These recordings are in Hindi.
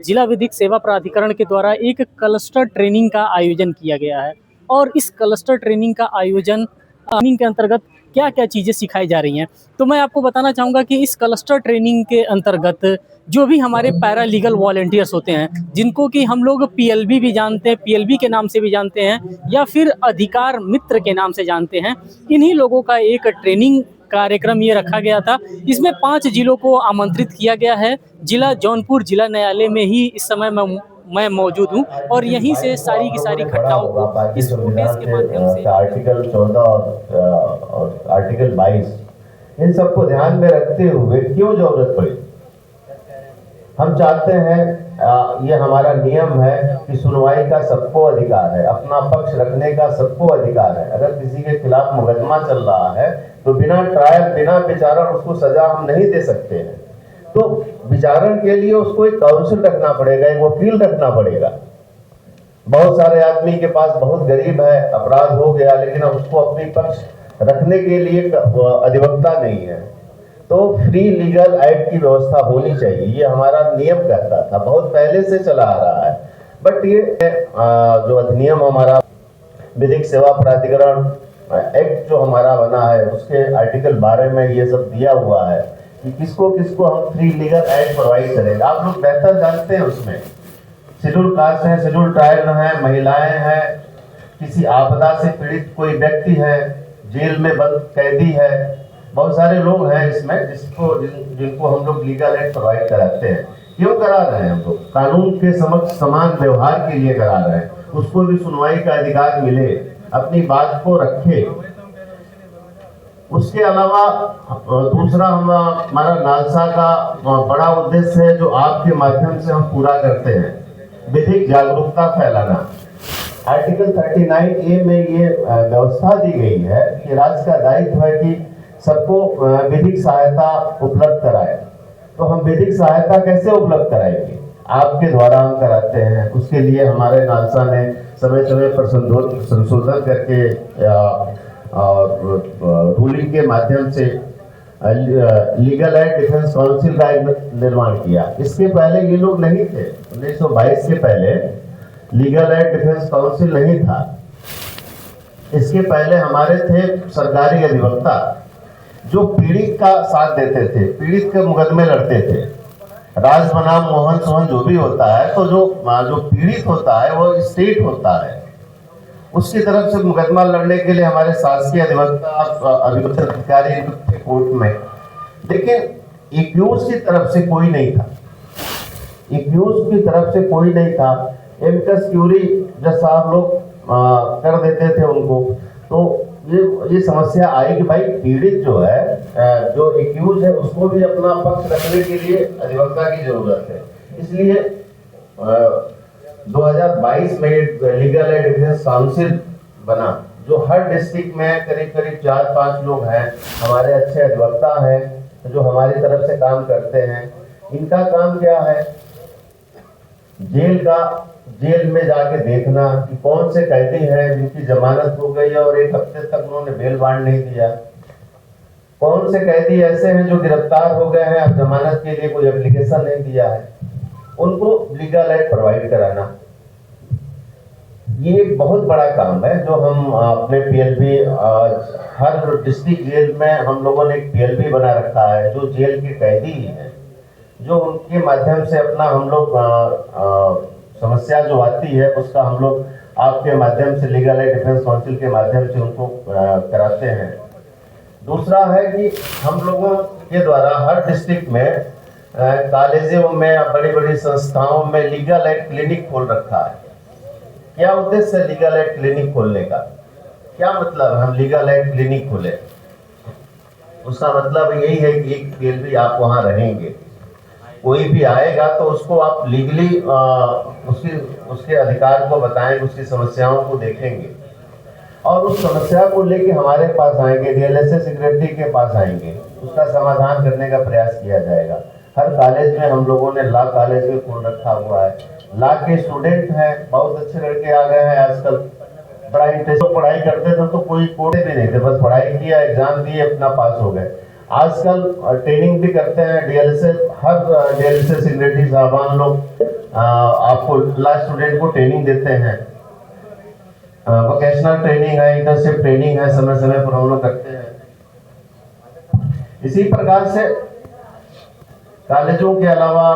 जिला विधिक सेवा प्राधिकरण के द्वारा एक क्लस्टर ट्रेनिंग का आयोजन किया गया है और इस क्लस्टर ट्रेनिंग का आयोजन ट्रेनिंग के अंतर्गत क्या क्या चीज़ें सिखाई जा रही हैं। तो मैं आपको बताना चाहूँगा कि इस क्लस्टर ट्रेनिंग के अंतर्गत जो भी हमारे पैरा लीगल वॉलंटियर्स होते हैं, जिनको कि हम लोग पीएलबी भी जानते हैं, पीएलबी के नाम से भी जानते हैं या फिर अधिकार मित्र के नाम से जानते हैं, इन्हीं लोगों का एक ट्रेनिंग कार्यक्रम ये रखा गया था। इसमें 5 जिलों को आमंत्रित किया गया है। जिला जौनपुर जिला न्यायालय में ही इस समय मैं मौजूद हूँ और यहीं से सारी की सारी घटनाओं को इस फुटेज के माध्यम से आर्टिकल 14 और आर्टिकल 22 इन सबको ध्यान में रखते हुए क्यों जरूरत पड़ी। हम चाहते हैं ये हमारा नियम है कि सुनवाई का सबको अधिकार है, अपना पक्ष रखने का सबको अधिकार है। अगर किसी के खिलाफ मुकदमा चल रहा है तो बिना ट्रायल बिना विचारण उसको सजा हम नहीं दे सकते हैं। तो विचारण के लिए उसको एक काउंसिल रखना पड़ेगा, एक वकील रखना पड़ेगा। बहुत सारे आदमी के पास बहुत गरीब है, अपराध हो गया लेकिन अब उसको अपनी पक्ष रखने के लिए अधिवक्ता नहीं है, तो फ्री लीगल एड की व्यवस्था होनी चाहिए। ये हमारा नियम कहता था, बहुत पहले से चला आ रहा है। बट ये जो अधिनियम हमारा विधिक सेवा प्राधिकरण एक्ट जो हमारा बना है उसके आर्टिकल 12 में ये सब दिया हुआ है कि किसको किसको हम फ्री लीगल एड प्रोवाइड करेंगे। आप लोग बेहतर जानते हैं, उसमें शेड्यूल कास्ट है, शेड्यूल ट्राइब है, महिलाएं हैं, किसी आपदा से पीड़ित कोई व्यक्ति है, जेल में बंद कैदी है, बहुत सारे लोग हैं इसमें जिनको हम लोग लीगल एड प्रोवाइड कराते हैं। क्यों करा रहे हैं हम लोग? कानून के समक्ष समान व्यवहार के लिए करा रहे हैं, उसको भी सुनवाई का अधिकार मिले, अपनी बात को रखे। उसके अलावा दूसरा हमारा नालसा का बड़ा उद्देश्य है जो आपके माध्यम से हम पूरा करते हैं, विधिक जागरूकता फैलाना। आर्टिकल 39A में ये व्यवस्था दी गई है कि राज्य का दायित्व है कि सबको विधिक सहायता उपलब्ध कराए। तो हम विधिक सहायता कैसे उपलब्ध कराएंगे? आपके द्वारा हम कराते हैं। उसके लिए हमारे नालसा ने समय समय पर संशोधन करके रूलिंग के माध्यम से लीगल एड डिफेंस काउंसिल का निर्माण किया। इसके पहले ये लोग नहीं थे। 1922 के पहले लीगल एड डिफेंस काउंसिल नहीं था। इसके पहले हमारे थे सरकारी अधिवक्ता जो पीड़ित का साथ देते थे, पीड़ित के मुकदमे लड़ते थे। राज बनाम मोहन सोहन जो भी होता है, तो जो पीड़ित होता है वो स्टेट होता है, उसकी तरफ से मुकदमा लड़ने के लिए हमारे शासकीय अधिवक्ता अधिकारी कोर्ट में। लेकिन एक्यूज की तरफ से कोई नहीं था, एक्यूज की तरफ से कोई नहीं था। एमिकस क्यूरी जब साहब लोग कर देते थे उनको, तो ये समस्या आई कि भाई पीड़ित जो है, जो एक्यूज है, उसको भी अपना पक्ष रखने के लिए अधिवक्ता की जरूरत है। इसलिए 2022 में लीगल एड डिफेंस काउंसिल बना, जो हर डिस्ट्रिक्ट में करीब करीब 4-5 लोग हैं, हमारे अच्छे अधिवक्ता हैं जो हमारी तरफ से काम करते हैं। इनका काम क्या है? जेल में जाके देखना कि कौन से कैदी हैं जिनकी जमानत हो गई है और 1 हफ्ते तक उन्होंने बेल बांड नहीं दिया, कौन से कैदी ऐसे हैं जो गिरफ्तार हो गए हैं और जमानत के लिए कोई एप्लीकेशन नहीं दिया है, उनको लीगल एड प्रोवाइड कराना। ये एक बहुत बड़ा काम है जो हम अपने पीएलबी, हर डिस्ट्रिक्ट जेल में हम लोगों ने एक पीएलबी बना रखा है जो जेल के कैदी हैं, जो उनके माध्यम से अपना हम लोग समस्या जो आती है उसका हम लोग आपके माध्यम से लीगल एड डिफेंस काउंसिल के माध्यम से उनको कराते हैं। दूसरा है कि हम लोगों के द्वारा हर डिस्ट्रिक्ट में कॉलेजों में, बड़ी बड़ी संस्थाओं में लीगल एड क्लिनिक खोल रखा है। क्या उद्देश्य है लीगल एड क्लिनिक खोलने का? क्या मतलब हम लीगल एड क्लिनिक खोले? उसका मतलब यही है कि एक पीएलबी आप वहाँ रहेंगे, कोई भी आएगा तो उसको आप लीगली उसके अधिकार को बताएंगे, उसकी समस्याओं को देखेंगे और उस समस्या को लेके हमारे पास आएंगे, डीएलएसए सेक्रेटरी के पास आएंगे, उसका समाधान करने का प्रयास किया जाएगा। हर कॉलेज में हम लोगों ने लॉ कॉलेज में खोल रखा हुआ है। लॉ के स्टूडेंट हैं, बहुत अच्छे लड़के आ गए हैं आजकल, बड़ा इंटरेस्ट, पढ़ाई करते थे तो कोई कोर्ट भी नहीं थे, बस पढ़ाई किया, एग्जाम दिए, अपना पास हो गए। आजकल ट्रेनिंग भी करते हैं डीएलएसए, हर डीएलएसए सेक्रेटरी साहबान लोग आपको लास्ट स्टूडेंट को ट्रेनिंग देते हैं, वोकेशनल ट्रेनिंग है, इंटर्नशिप ट्रेनिंग है, समय समय पर हम लोग करते हैं। इसी प्रकार से कॉलेजों के अलावा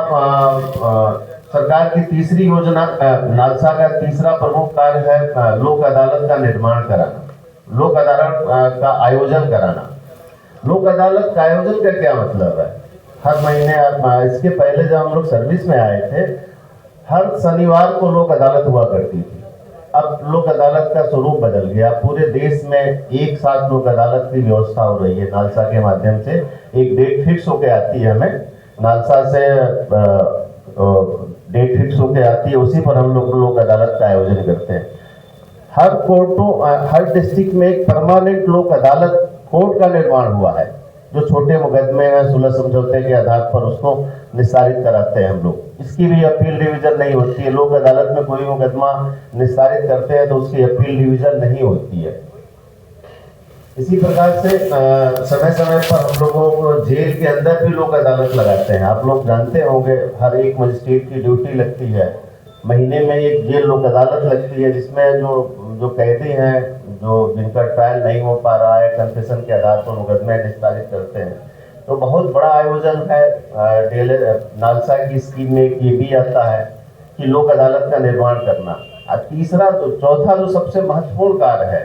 सरकार की तीसरी योजना, नालसा का तीसरा प्रमुख कार्य है लोक अदालत का निर्माण कराना, लोक अदालत का आयोजन कराना। लोक अदालत का आयोजन का क्या मतलब है? हर महीने, इसके पहले जब हम लोग सर्विस में आए थे, हर शनिवार को लोक अदालत हुआ करती थी। अब लोक अदालत का स्वरूप बदल गया, पूरे देश में एक साथ लोक अदालत की व्यवस्था हो रही है। नालसा के माध्यम से एक डेट फिक्स होके आती है, हमें नालसा से डेट फिक्स होके आती है, उसी पर हम लोग लोक अदालत का आयोजन करते हैं। हर कोर्टों, हर डिस्ट्रिक्ट में एक परमानेंट लोक अदालत कोर्ट का निर्माण हुआ है, जो छोटे मुकदमे हैं सुलह समझौते के आधार पर उसको निस्तारित कराते हैं हम लोग। इसकी भी अपील डिवीजन नहीं होती है। लोक अदालत में कोई मुकदमा निस्तारित करते हैं तो उसकी अपील डिवीजन नहीं होती है। इसी प्रकार से समय समय पर हम लोगों को जेल के अंदर भी लोक अदालत लगाते हैं। आप लोग जानते होंगे, हर एक मजिस्ट्रेट की ड्यूटी लगती है, महीने में एक जेल लोक अदालत लगती है, जिसमें जो कैदी हैं, जो जिनका ट्रायल नहीं हो पा रहा है, कन्फेशन के आधार पर मुकदमे निस्तारित करते हैं। तो बहुत बड़ा आयोजन है। नालसा की स्कीम में एक ये भी आता है कि लोक अदालत का निर्माण करना। तीसरा तो चौथा जो सबसे महत्वपूर्ण कार्य है,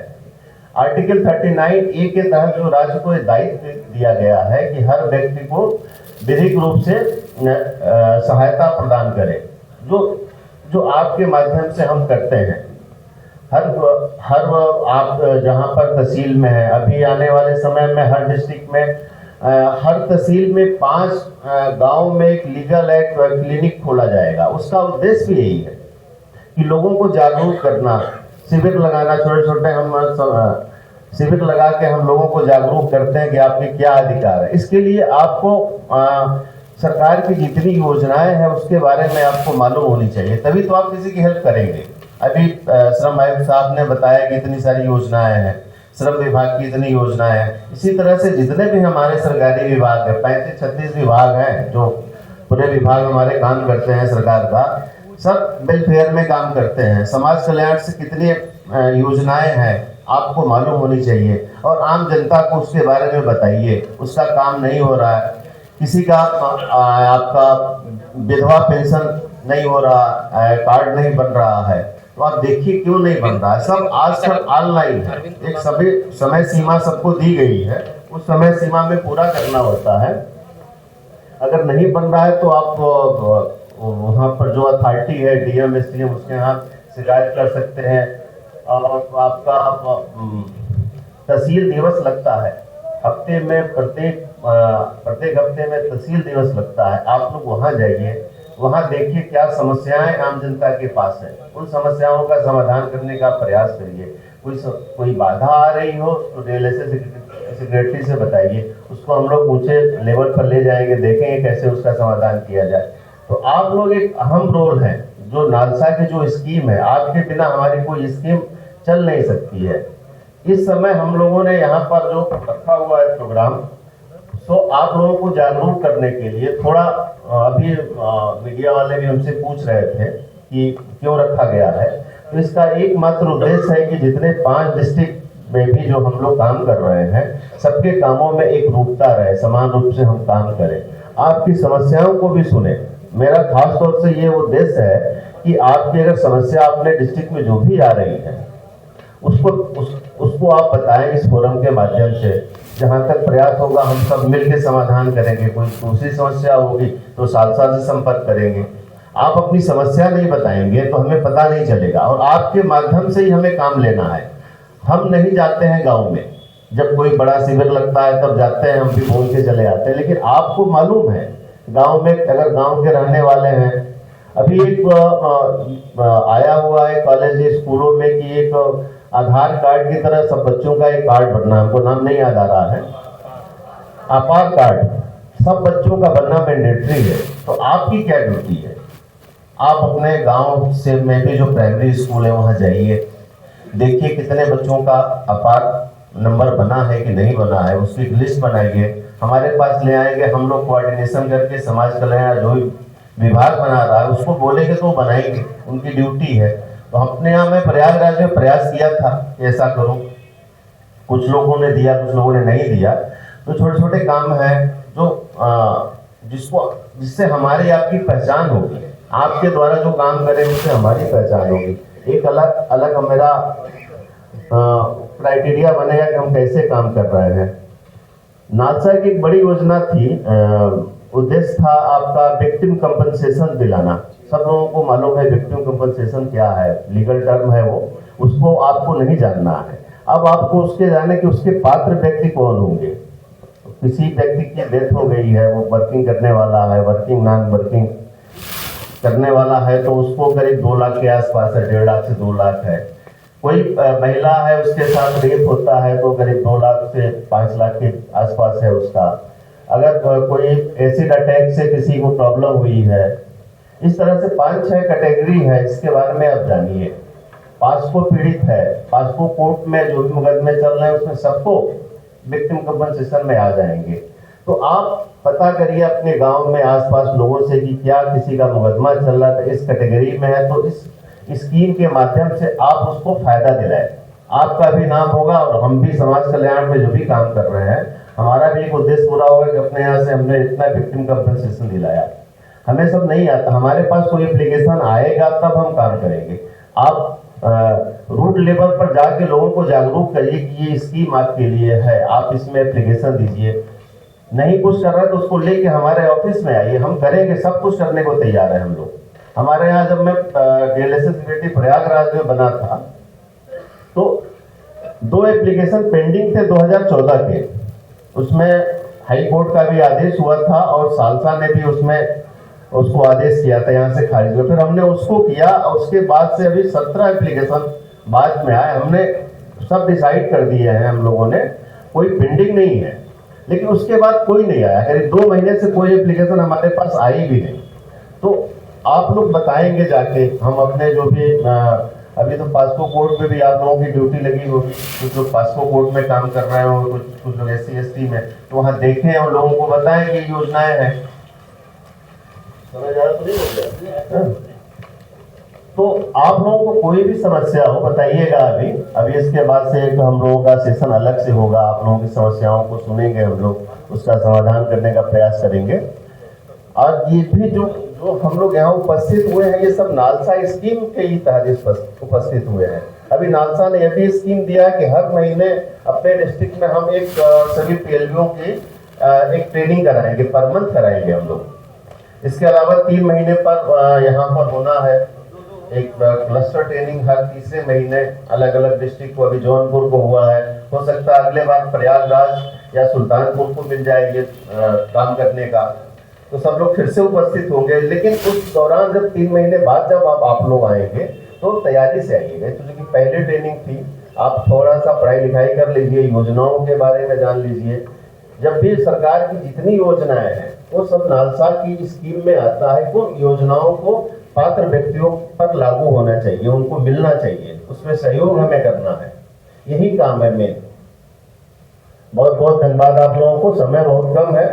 आर्टिकल 39A के तहत जो राज्य को दायित्व दिया गया है कि हर व्यक्ति को विधिक रूप से सहायता प्रदान करे, जो आपके माध्यम से हम करते हैं। हर आप जहां पर तहसील में है, अभी आने वाले समय में हर डिस्ट्रिक्ट में, हर तहसील में 5 गांव में एक लीगल एड क्लिनिक खोला जाएगा। उसका उद्देश्य भी यही है कि लोगों को जागरूक करना, शिविर लगाना, छोटे छोटे हम शिविर लगा के हम लोगों को जागरूक करते हैं कि आपके क्या अधिकार है। इसके लिए आपको सरकार की जितनी योजनाएं हैं उसके बारे में आपको मालूम होनी चाहिए, तभी तो आप किसी की हेल्प करेंगे। अभी श्रम आयुक्त साहब ने बताया कि इतनी सारी योजनाएं हैं, श्रम विभाग की इतनी योजनाएं हैं। इसी तरह से जितने भी हमारे सरकारी विभाग है, 35-36 विभाग हैं, जो पूरे विभाग हमारे काम करते हैं सरकार का, सब वेलफेयर में काम करते हैं। समाज कल्याण से कितनी योजनाएं हैं आपको मालूम होनी चाहिए, और आम जनता को उसके बारे में बताइए। उसका काम नहीं हो रहा है, किसी का आपका विधवा पेंशन नहीं हो रहा है, कार्ड नहीं बन रहा है, तो आप देखिए क्यों नहीं बन रहा है। सब आज सब ऑनलाइन है, एक सभी समय सीमा सबको दी गई है, उस समय सीमा में पूरा करना होता है। अगर नहीं बन रहा है तो आप वहाँ पर जो अथॉरिटी है, डीएम एसडीएम, उसके यहाँ शिकायत कर सकते हैं। और आपका तहसील दिवस लगता है हफ्ते में, प्रत्येक हफ्ते में तहसील दिवस लगता है। आप लोग वहाँ जाइए, वहाँ देखिए क्या समस्याएं आम जनता के पास है, उन समस्याओं का समाधान करने का प्रयास करिए। कोई बाधा आ रही हो तो डीएलएसए सेक्रेटरी से बताइए, उसको हम लोग ऊंचे लेवल पर ले जाएंगे, देखेंगे कैसे उसका समाधान किया जाए। तो आप लोग एक अहम रोल है, जो नालसा की जो स्कीम है, आपके बिना हमारी कोई स्कीम चल नहीं सकती है। इस समय हम लोगों ने यहाँ पर जो रखा हुआ है प्रोग्राम, तो आप लोगों को जागरूक करने के लिए थोड़ा, अभी मीडिया वाले भी हमसे पूछ रहे थे कि क्यों रखा गया है, तो इसका एकमात्र उद्देश्य है कि जितने 5 डिस्ट्रिक्ट में भी जो हम लोग काम कर रहे हैं, सबके कामों में एक रूपता रहे, समान रूप से हम काम करें, आपकी समस्याओं को भी सुने। मेरा खास तौर से ये उद्देश्य है कि आपकी अगर समस्या अपने डिस्ट्रिक्ट में जो भी आ रही है, उसको आप बताएं इस फोरम के माध्यम से। जहाँ तक प्रयास होगा हम सब मिलकर समाधान करेंगे। कोई दूसरी समस्या होगी तो सालसा से संपर्क करेंगे। आप अपनी समस्या नहीं बताएंगे तो हमें पता नहीं चलेगा, और आपके माध्यम से ही हमें काम लेना है। हम नहीं जाते हैं गांव में, जब कोई बड़ा शिविर लगता है तब जाते हैं, हम भी बोल के चले आते हैं, लेकिन आपको मालूम है गांव में, अगर गांव के रहने वाले हैं, अभी एक आया हुआ है कॉलेज स्कूलों में कि एक आधार कार्ड की तरह सब बच्चों का एक कार्ड बनना, हमको नाम नहीं याद आ रहा है, आधार कार्ड सब बच्चों का बनना मैंडेटरी है। तो आपकी क्या ड्यूटी है, आप अपने गांव से में भी जो प्राइमरी स्कूल है वहां जाइए, देखिए कितने बच्चों का आधार नंबर बना है कि नहीं बना है, उसकी लिस्ट बनाइए, हमारे पास ले आएंगे, हम लोग कोऑर्डिनेशन करके समाज कल्याण जो विभाग बना रहा है उसको बोलेंगे तो वो बनाएंगे, उनकी ड्यूटी है। तो अपने यहाँ में प्रयागराज में प्रयास किया था कि ऐसा करूं, कुछ लोगों ने दिया, कुछ लोगों ने नहीं दिया। तो छोटे छोटे काम हैं जो जिससे हमारी आपकी पहचान होगी, आपके द्वारा जो काम करें उससे हमारी पहचान होगी। एक अलग अलग मेरा क्राइटेरिया बनेगा कि हम कैसे काम कर रहे हैं। नालसा की एक बड़ी योजना थी, उद्देश्य था आपका विक्टिम कंपनसेशन दिलाना। सब लोगों को मालूम है विक्टिम कंपनसेशन क्या है, लीगल टर्म है वो, उसको आपको नहीं जानना है। अब आपको उसके जाने कि उसके पात्र व्यक्ति कौन होंगे। किसी व्यक्ति की डेथ हो गई है, वो वर्किंग करने वाला है, वर्किंग नॉन वर्किंग करने वाला है, तो उसको करीब 2 लाख के आसपास है, 1.5 लाख से 2 लाख है। कोई महिला है उसके साथ रेप होता है तो करीब 2 लाख से 5 लाख के आसपास है उसका। अगर कोई एसिड अटैक से किसी को प्रॉब्लम हुई है, इस तरह से 5-6 कैटेगरी है, इसके बारे में आप जानिए। पास्को पीड़ित है, पास्को कोर्ट में जो भी मुकदमे चल रहे हैं उसमें सबको विक्टिम कंपनसेशन में आ जाएंगे। तो आप पता करिए अपने गांव में आसपास लोगों से कि क्या किसी का मुकदमा चल रहा है इस कैटेगरी में है, तो इस स्कीम के माध्यम से आप उसको फायदा दिलाएं। आपका भी नाम होगा और हम भी समाज कल्याण में जो भी काम कर रहे हैं, हमारा भी एक उद्देश्य पूरा होगा कि अपने यहाँ से हमने इतना विक्टिम कंपनसेशन दिलाया। हमें सब नहीं आता, हमारे पास कोई एप्लीकेशन आएगा तब हम काम करेंगे। आप रूट लेवल पर जाके लोगों को जागरूक करिए कि ये स्कीम आपके लिए है, आप इसमें एप्लीकेशन दीजिए। नहीं कुछ कर रहा है तो उसको लेके हमारे ऑफिस में आइए, हम करेंगे, सब कुछ करने को तैयार है हम लोग। हमारे यहाँ जब मैं डीएलएसएस कमेटी प्रयागराज में बना था तो 2 एप्लीकेशन पेंडिंग थे 2014 के, उसमें हाई कोर्ट का भी आदेश हुआ था और सालसा ने भी उसमें उसको आदेश किया था यहाँ से खारिज हुआ। फिर हमने उसको किया और उसके बाद से अभी 17 एप्लीकेशन बाद में आए, हमने सब डिसाइड कर दिए हैं हम लोगों ने, कोई पेंडिंग नहीं है। लेकिन उसके बाद कोई नहीं आया, करीब 2 महीने से कोई एप्लीकेशन हमारे पास आई भी नहीं। तो आप लोग बताएंगे जाके, हम अपने जो भी अभी तो पास्को कोर्ट में भी आप लोगों की ड्यूटी लगी होगी, कुछ लोग पास्को कोर्ट में काम कर रहे हो, कुछ लोग SC/ST में, तो वहाँ देखें और लोगों को बताएं कि योजनाएं हैं। समझ आ रहा तो नहीं हो गया? तो आप लोगों को कोई भी समस्या हो बताइएगा। अभी इसके बाद से एक हम लोगों का सेशन अलग से होगा, आप लोगों की समस्याओं को सुनेंगे, हम लोग उसका समाधान करने का प्रयास करेंगे। और ये भी जो हम लोग यहाँ उपस्थित हुए हैं, ये सब नालसा स्कीम के ही तहत उपस्थित हुए हैं। अभी नालसा ने यह भी स्कीम दिया कि हर महीने अपने डिस्ट्रिक्ट में हम एक सभी PLBO की एक ट्रेनिंग कराएंगे, पर मंथ कराएंगे हम लोग। इसके अलावा 3 महीने पर यहाँ पर होना है एक क्लस्टर ट्रेनिंग, हर तीसरे महीने अलग अलग डिस्ट्रिक्ट को। अभी जौनपुर को हुआ है, हो सकता है अगले बार प्रयागराज या सुल्तानपुर को मिल जाए ये काम करने का, तो सब लोग फिर से उपस्थित होंगे। लेकिन उस दौरान जब 3 महीने बाद जब आप लोग आएंगे तो तैयारी से आइएगा, क्योंकि पहले ट्रेनिंग थी, आप थोड़ा सा पढ़ाई लिखाई कर लीजिए, योजनाओं के बारे में जान लीजिए। जब भी सरकार की जितनी योजनाएं हैं वो सब नालसा की स्कीम में आता है, वो योजनाओं को पात्र व्यक्तियों पर लागू होना चाहिए, उनको मिलना चाहिए, उसमें सहयोग हमें करना है, यही काम है मेन। बहुत बहुत धन्यवाद आप लोगों को, समय बहुत कम है।